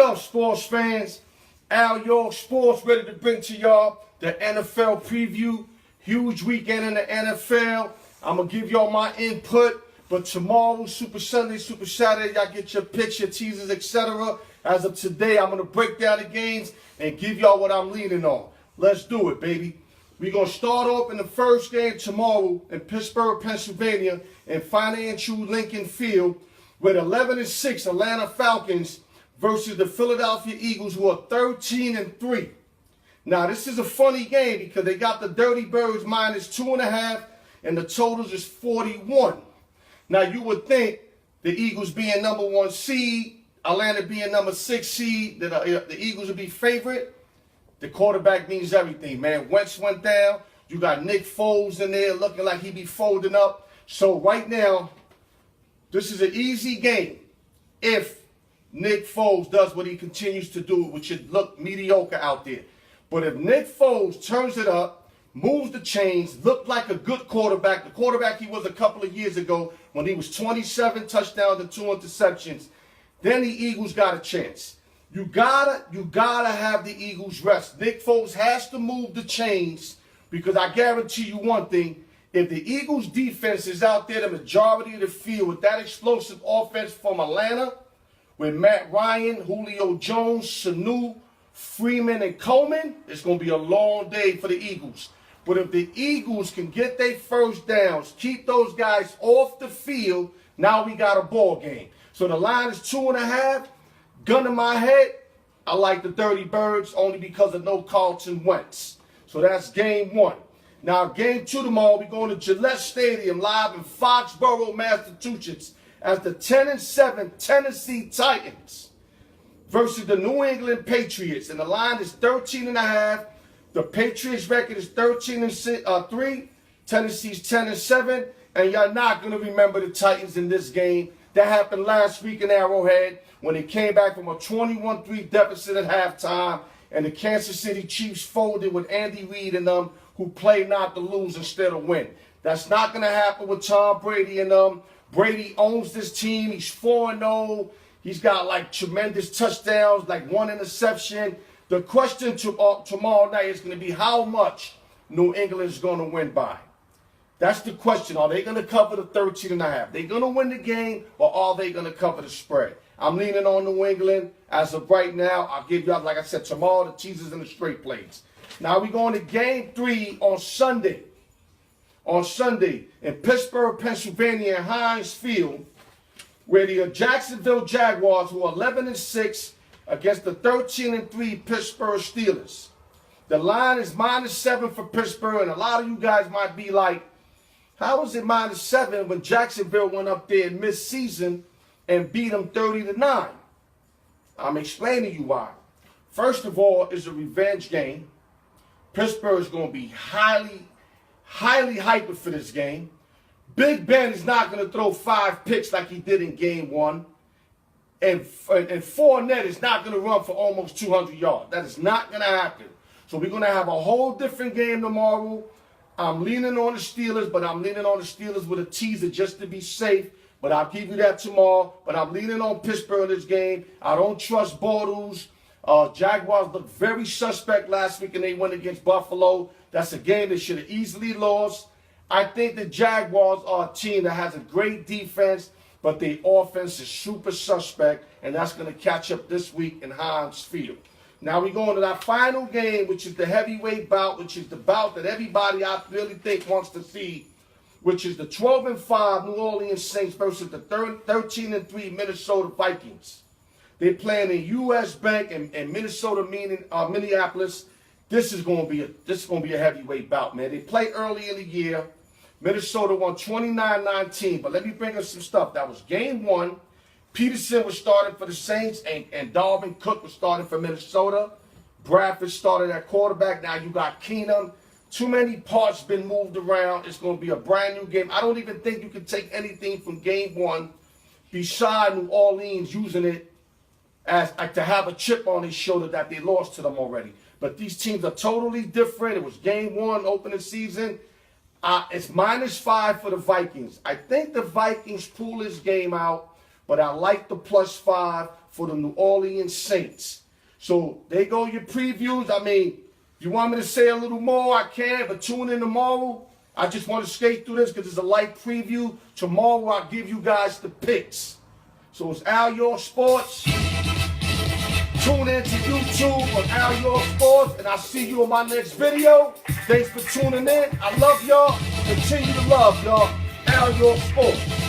up, sports fans? Al York Sports ready to bring to y'all the NFL preview. Huge weekend in the NFL. I'm going to give y'all my input. But tomorrow, Super Sunday, Super Saturday, y'all get your picks, your teasers, etc. As of today, I'm going to break down the games and give y'all what I'm leaning on. Let's do it, baby. We're going to start off in the first game tomorrow in Pittsburgh, Pennsylvania, in Financial Lincoln Field with 11-6 Atlanta Falcons versus the Philadelphia Eagles, who are 13-3. Now, this is a funny game because they got the Dirty Birds minus 2.5, and the totals is 41. Now, you would think the Eagles being number 1 seed, Atlanta being number 6 seed, that the Eagles would be favorite. The quarterback means everything, man. Wentz went down. You got Nick Foles in there looking like he be folding up. So right now, this is an easy game if Nick Foles does what he continues to do, which should look mediocre out there. But if Nick Foles turns it up, moves the chains, looked like a good quarterback, the quarterback he was a couple of years ago when he was 27 touchdowns and 2 interceptions, then the Eagles got a chance. You gotta have the Eagles rest. Nick Foles has to move the chains because I guarantee you one thing. If the Eagles defense is out there the majority of the field with that explosive offense from Atlanta, with Matt Ryan, Julio Jones, Sanu, Freeman, and Coleman, it's going to be a long day for the Eagles. But if the Eagles can get their first downs, keep those guys off the field, now we got a ball game. So the line is 2.5. Gun to my head, I like the Dirty Birds only because of no Carlton Wentz. So that's game 1. Now, game 2 tomorrow, we're going to Gillette Stadium live in Foxborough, Massachusetts, as the 10-7 Tennessee Titans versus the New England Patriots. And the line is 13.5. The Patriots record is 13-3. Tennessee's 10-7. And you're not going to remember the Titans in this game. That happened last week in Arrowhead when they came back from a 21-3 deficit at halftime. And the Kansas City Chiefs folded with Andy Reid and them, who play not to lose instead of win. That's not going to happen with Tom Brady and them. Brady owns this team. He's 4-0. He's got like tremendous touchdowns, like 1 interception. The question tomorrow night is going to be how much New England is going to win by. That's the question. Are they going to cover the 13.5? They going to win the game, or are they going to cover the spread? I'm leaning on New England as of right now. I'll give you, like I said, tomorrow the teasers and the straight plays. Now we're going to game 3 on Sunday. On Sunday in Pittsburgh, Pennsylvania, at Heinz Field, where the Jacksonville Jaguars, who are 11-6, against the 13-3 Pittsburgh Steelers. The line is -7 for Pittsburgh, and a lot of you guys might be like, how is it -7 when Jacksonville went up there in mid-season and beat them 30-9? I'm explaining you why. First of all, it's a revenge game. Pittsburgh is going to be highly hyper for this game. Big Ben is not going to throw 5 picks like he did in game 1. And Fournette is not going to run for almost 200 yards. That is not going to happen. So we're going to have a whole different game tomorrow. I'm leaning on the Steelers, but I'm leaning on the Steelers with a teaser just to be safe. But I'll give you that tomorrow. But I'm leaning on Pittsburgh in this game. I don't trust Bortles. Jaguars looked very suspect last week and they went against Buffalo. That's a game they should have easily lost. I think the Jaguars are a team that has a great defense, but the offense is super suspect, and that's going to catch up this week in Heinz Field. Now we go into that final game, which is the heavyweight bout, which is the bout that everybody I really think wants to see, which is the 12-5 New Orleans Saints versus the 13-3 Minnesota Vikings. They're playing in U.S. Bank and Minnesota, Minneapolis. This is going to be a heavyweight bout, man. They played early in the year. Minnesota won 29-19. But let me bring up some stuff. That was game 1. Peterson was starting for the Saints, and Dalvin Cook was starting for Minnesota. Bradford started at quarterback. Now you got Keenum. Too many parts been moved around. It's going to be a brand new game. I don't even think you can take anything from game 1 beside New Orleans using it as to have a chip on his shoulder that they lost to them already. But these teams are totally different. It was game 1, opening season. It's -5 for the Vikings. I think the Vikings pull this game out but I like the +5 for the New Orleans Saints. So there go your previews. I mean, if you want me to say a little more, I can, but tune in tomorrow. I just want to skate through this because it's a light preview. Tomorrow I'll give you guys the picks. So it's ALYORKSPORTS. Tune in to YouTube on ALYORKSPORTS, and I'll see you in my next video. Thanks for tuning in. I love y'all. Continue to love y'all. ALYORKSPORTS.